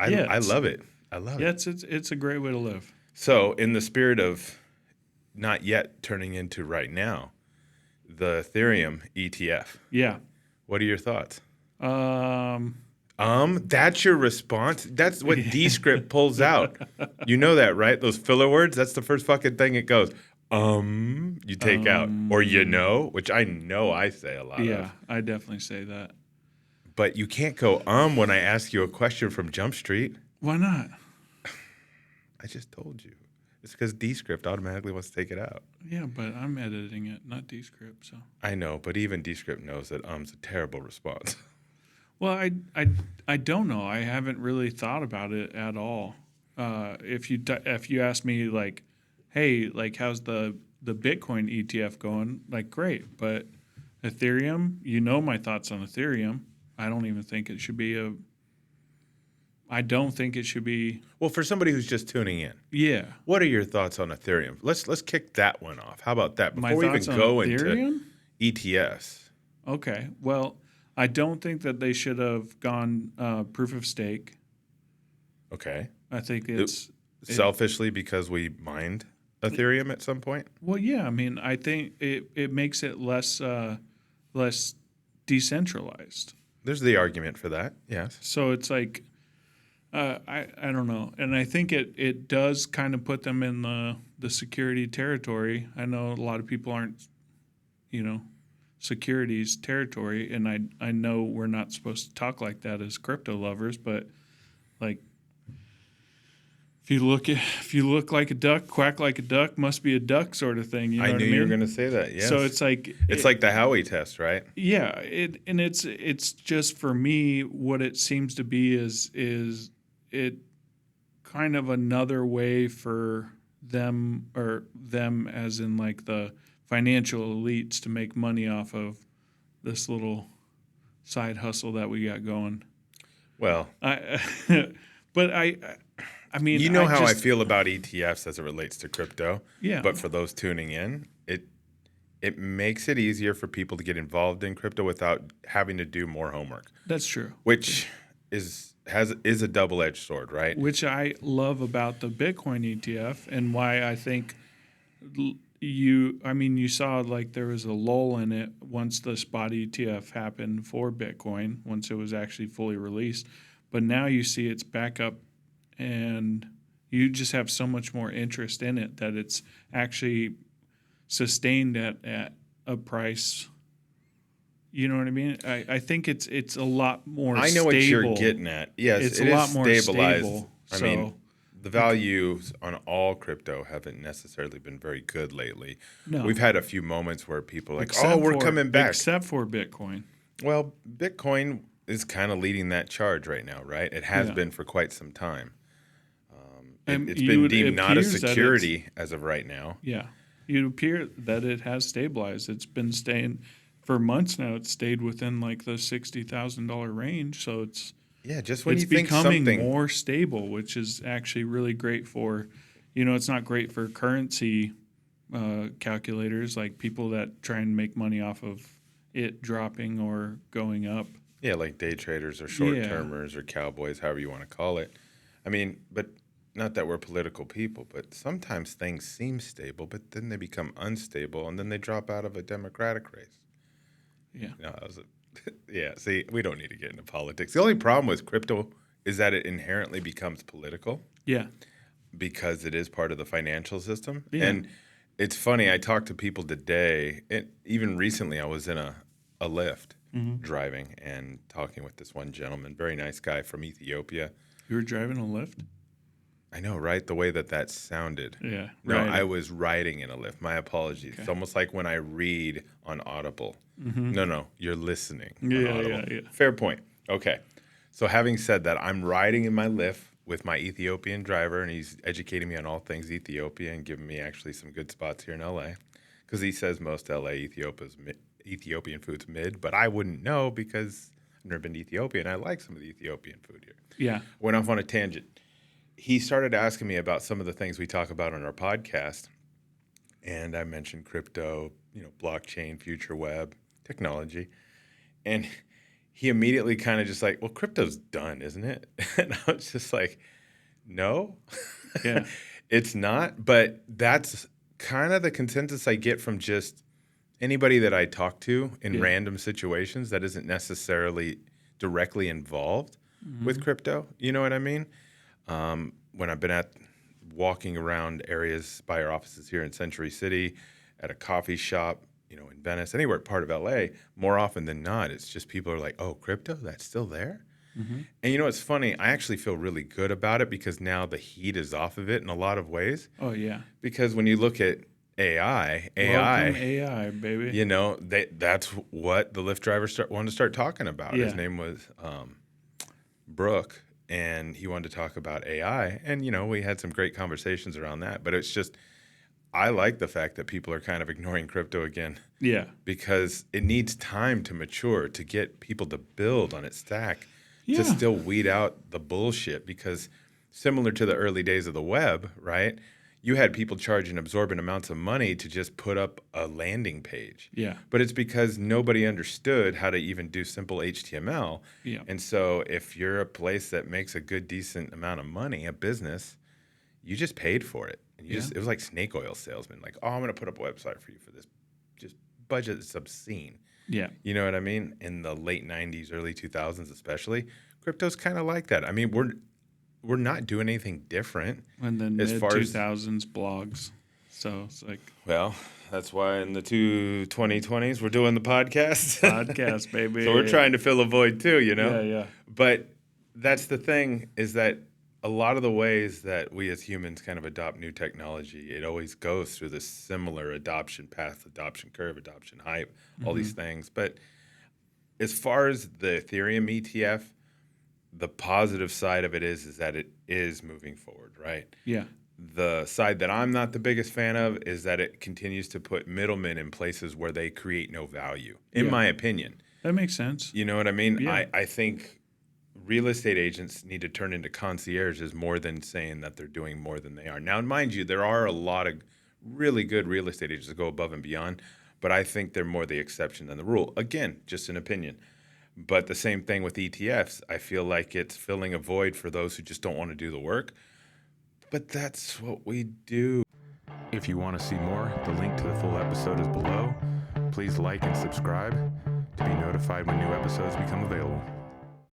I love it. I love Yeah, it. it's a great way to live. So in the spirit of not yet turning into right now, the Ethereum ETF. Yeah. What are your thoughts? Um, That's your response? That's what Descript pulls out. You know that, right? Those filler words, that's the first fucking thing it goes. You take out. Or which I know I say a lot of. yeah, I definitely say that. But you can't go when I ask you a question from Jump Street. Why not? I just told you. It's because Descript automatically wants to take it out. Yeah, but I'm editing it, not Descript. So I know, but even Descript knows that a terrible response. well, I don't know. I haven't really thought about it at all. If you ask me like, hey, like how's the Bitcoin ETF going? Like great, but Ethereum, you know my thoughts on Ethereum. I don't even think it should be I don't think it should be. Well, for somebody who's just tuning in, Yeah. what are your thoughts on Ethereum? Let's kick that one off. How about that? My Before we even thoughts on go Ethereum? into ETS. Okay. Well, I don't think that they should have gone proof of stake. Okay. I think it's Selfishly because we mined Ethereum at some point? well, yeah. I mean, I think it makes it less decentralized. There's the argument for that, yes. So it's like I don't know, and I think it does kind of put them in the security territory. I know a lot of people aren't, securities territory, and I know we're not supposed to talk like that as crypto lovers, but like if you look like a duck, quack like a duck, must be a duck sort of thing. You know I what knew I mean? you were going to say that, yes. So it's like it's like the Howey test, right? yeah, it's just for me what it seems to be is it kind of another way for them as in like the financial elites to make money off of this little side hustle that we got going. Well, But I mean, you know how I feel about ETFs as it relates to crypto. Yeah. But for those tuning in, it makes it easier for people to get involved in crypto without having to do more homework. That's true. Which is a double-edged sword, right? Which I love about the Bitcoin ETF and why I think you saw like there was a lull in it once the spot ETF happened for Bitcoin, once it was actually fully released. But now you see it's back up and you just have so much more interest in it that it's actually sustained at a price. You know what I mean? I think it's a lot more I know stable. what you're getting at. Yes, it's it a is lot more stabilized. stable. I mean, the values on all crypto haven't necessarily been very good lately. No. We've had a few moments where people are like, we're coming back. Except for Bitcoin. Well, Bitcoin is kind of leading that charge right now, right? It has been for quite some time. It's been deemed not a security as of right now. Yeah. It appears that it has stabilized. It's been staying for months now. It's stayed within like the $60,000 range. So it's just when you think becoming something more stable, which is actually really great for, it's not great for currency calculators, like people that try and make money off of it dropping or going up. Yeah, like day traders or short-termers or cowboys, however you want to call it. I mean, but not that we're political people, but sometimes things seem stable, but then they become unstable, and then they drop out of a Democratic race. Yeah. See, we don't need to get into politics. The only problem with crypto is that it inherently becomes political. Yeah. Because it is part of the financial system. Yeah. And it's funny, I talked to people today, and even recently I was in a Lyft driving and talking with this one gentleman, very nice guy from Ethiopia. You were driving a Lyft? I know, right? The way that sounded. Yeah. No, I was riding in a Lyft. My apologies. Okay. It's almost like when I read on Audible. Mm-hmm. No, you're listening on Audible. Yeah. Fair point. Okay. So having said that, I'm riding in my Lyft with my Ethiopian driver, and he's educating me on all things Ethiopia and giving me actually some good spots here in L.A. Because he says most L.A. Ethiopian food's mid, but I wouldn't know because I've never been to Ethiopia, and I like some of the Ethiopian food here. Yeah. Went off on a tangent. He started asking me about some of the things we talk about on our podcast, and I mentioned crypto, blockchain, future web, technology, and he immediately kind of just like, well, crypto's done, isn't it? And I was just like, no, Yeah. it's not. But that's kind of the consensus I get from just anybody that I talk to in random situations that isn't necessarily directly involved with crypto. You know what I mean? When I've been walking around areas by our offices here in Century City, at a coffee shop, in Venice, anywhere part of LA, more often than not, it's just people are like, oh, crypto, that's still there? And it's funny, I actually feel really good about it because now the heat is off of it in a lot of ways. Oh, yeah. Because when you look at AI, Welcome AI, baby. That's what the Lyft driver wanted to start talking about. Yeah. His name was Brook, and he wanted to talk about AI. And, we had some great conversations around that. But it's just, I like the fact that people are kind of ignoring crypto again. Yeah. Because it needs time to mature, to get people to build on its stack, Yeah. to still weed out the bullshit. Because similar to the early days of the web, right? You had people charging absorbent amounts of money to just put up a landing page. Yeah. But it's because nobody understood how to even do simple HTML. Yeah. And so if you're a place that makes a good, decent amount of money, a business, you just paid for it. And it was like snake oil salesmen. Like, oh, I'm going to put up a website for you for this. Just budget is obscene. Yeah. You know what I mean? In the late 90s, early 2000s especially, crypto's kind of like that. I mean, we're not doing anything different. And then as far as mid-2000s blogs. So it's like... Well, that's why in the 2020s we're doing the podcast. Podcast, baby. So we're trying to fill a void too, Yeah. But that's the thing, is that a lot of the ways that we as humans kind of adopt new technology, it always goes through this similar adoption path, adoption curve, adoption hype, all these things. But as far as the Ethereum ETF, the positive side of it is that it is moving forward, right? Yeah. The side that I'm not the biggest fan of is that it continues to put middlemen in places where they create no value, in my opinion. That makes sense. You know what I mean? Yeah. I think real estate agents need to turn into concierges more than saying that they're doing more than they are. Now, mind you, there are a lot of really good real estate agents that go above and beyond, but I think they're more the exception than the rule. Again, just an opinion. But the same thing with ETFs. I feel like it's filling a void for those who just don't want to do the work. But that's what we do. If you want to see more, the link to the full episode is below. Please like and subscribe to be notified when new episodes become available.